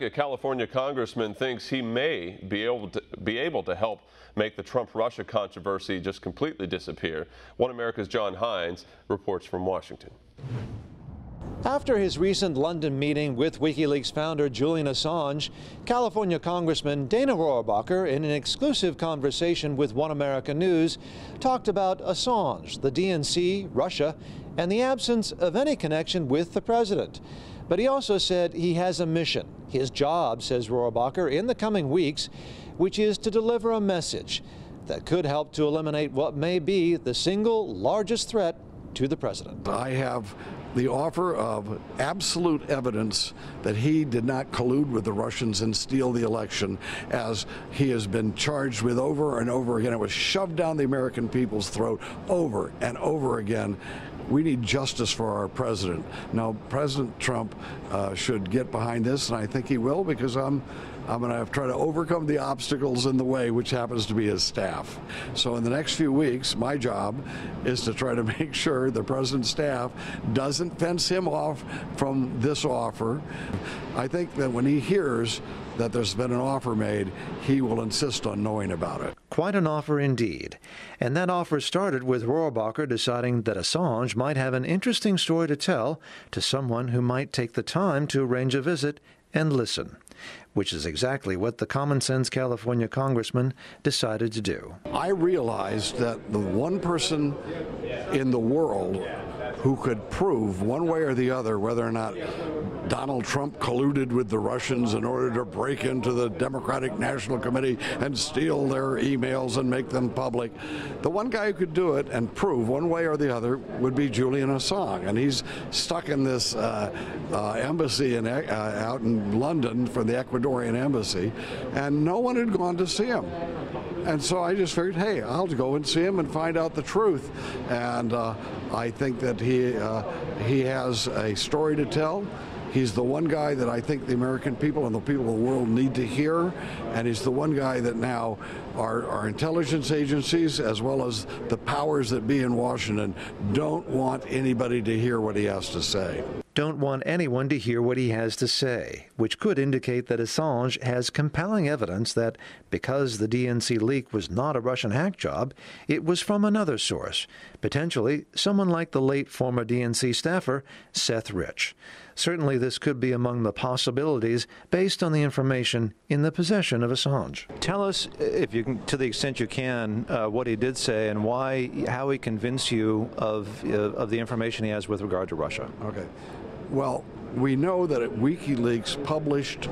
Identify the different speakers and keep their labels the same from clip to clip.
Speaker 1: A California congressman thinks he may be able to help make the Trump-Russia controversy just completely disappear. One America's Hines reports from Washington.
Speaker 2: After his recent London meeting with WikiLeaks founder Julian Assange, California Congressman Dana Rohrabacher, in an exclusive conversation with One America News, talked about Assange, the DNC, Russia, and the absence of any connection with the president. But he also said he has a mission, his job, says Rohrabacher, in the coming weeks, which is to deliver a message that could help to eliminate what may be the single largest threat to the president.
Speaker 3: I have the offer of absolute evidence that he did not collude with the Russians and steal the election, as he has been charged with over and over again. It was shoved down the American people's throat over and over again. We need justice for our president. Now, President Trump should get behind this, and I think he will, because I'm going to try to overcome the obstacles in the way, which happens to be his staff. So in the next few weeks, my job is to try to make sure the president's staff doesn't fence him off from this offer. I think that when he hears that there's been an offer made, he will insist on knowing about it.
Speaker 2: Quite an offer indeed. And that offer started with Rohrabacher deciding that Assange might have an interesting story to tell to someone who might take the time to arrange a visit and listen, which is exactly what the common-sense California congressman decided to do.
Speaker 3: I realized that the one person in the world who could prove one way or the other whether or not Donald Trump colluded with the Russians in order to break into the Democratic National Committee and steal their emails and make them public. The one guy who could do it and prove one way or the other would be Julian Assange. And he's stuck in this embassy out in London for the Ecuadorian embassy, and no one had gone to see him. And so I just figured, hey, I'll go and see him and find out the truth. And I think that he has a story to tell. He's the one guy that I think the American people and the people of the world need to hear, and he's the one guy that now our intelligence agencies, as well as the powers that be in Washington, don't want anybody to hear what he has to say.
Speaker 2: Don't want anyone to hear what he has to say, which could indicate that Assange has compelling evidence that because the DNC leak was not a Russian hack job, it was from another source, potentially someone like the late former DNC staffer, Seth Rich. Certainly this could be among the possibilities based on the information in the possession of Assange. Tell us, if you can, to the extent you can, what he did say and how he convinced you of the information he has with regard to Russia.
Speaker 3: Okay. Well, we know that WikiLeaks published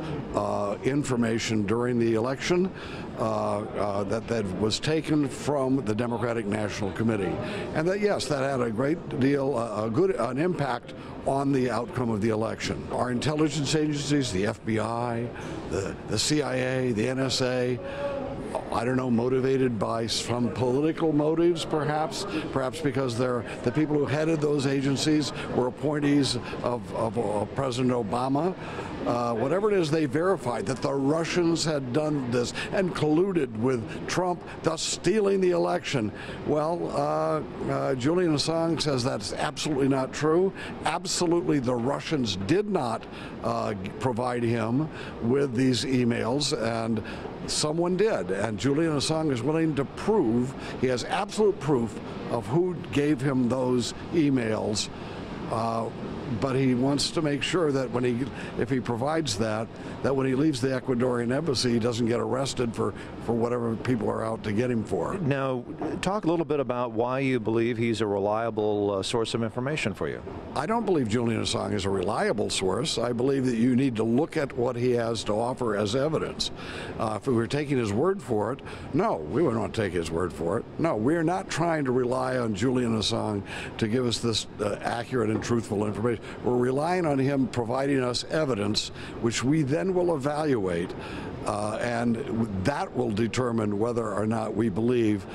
Speaker 3: information during the election that was taken from the Democratic National Committee, and that, yes, that had a great deal, an impact on the outcome of the election. Our intelligence agencies, the FBI, the CIA, the NSA, I don't know, motivated by some political motives, perhaps because the people who headed those agencies were appointees of President Obama. Whatever it is, they verified that the Russians had done this and colluded with Trump, thus stealing the election. Well, Julian Assange says that's absolutely not true. Absolutely, the Russians did not provide him with these emails, and someone did, and Julian Assange is willing to prove, he has absolute proof of who gave him those emails, but he wants to make sure that if he provides that when he leaves the Ecuadorian embassy, he doesn't get arrested for whatever people are out to get him for.
Speaker 2: Now, talk a little bit about why you believe he's a reliable source of information for you.
Speaker 3: I don't believe Julian Assange is a reliable source. I believe that you need to look at what he has to offer as evidence. If we were taking his word for it, no, we would not take his word for it. No, we're not trying to rely on Julian Assange to give us this accurate and truthful information. We're relying on him providing us evidence, which we then will evaluate, and that will determine whether or not we believe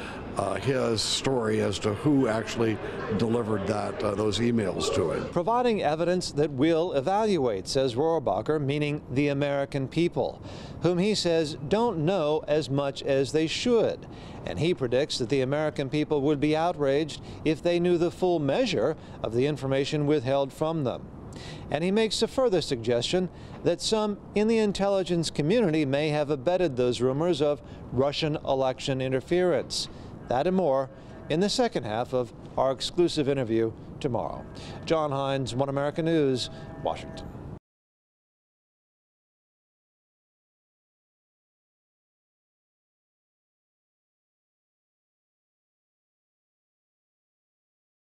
Speaker 3: his story as to who actually delivered those emails to him.
Speaker 2: Providing evidence that we'll evaluate, says Rohrabacher, meaning the American people, whom he says don't know as much as they should. And he predicts that the American people would be outraged if they knew the full measure of the information withheld from them. And he makes a further suggestion that some in the intelligence community may have abetted those rumors of Russian election interference. That and more in the second half of our exclusive interview tomorrow. John Hines, One America News, Washington.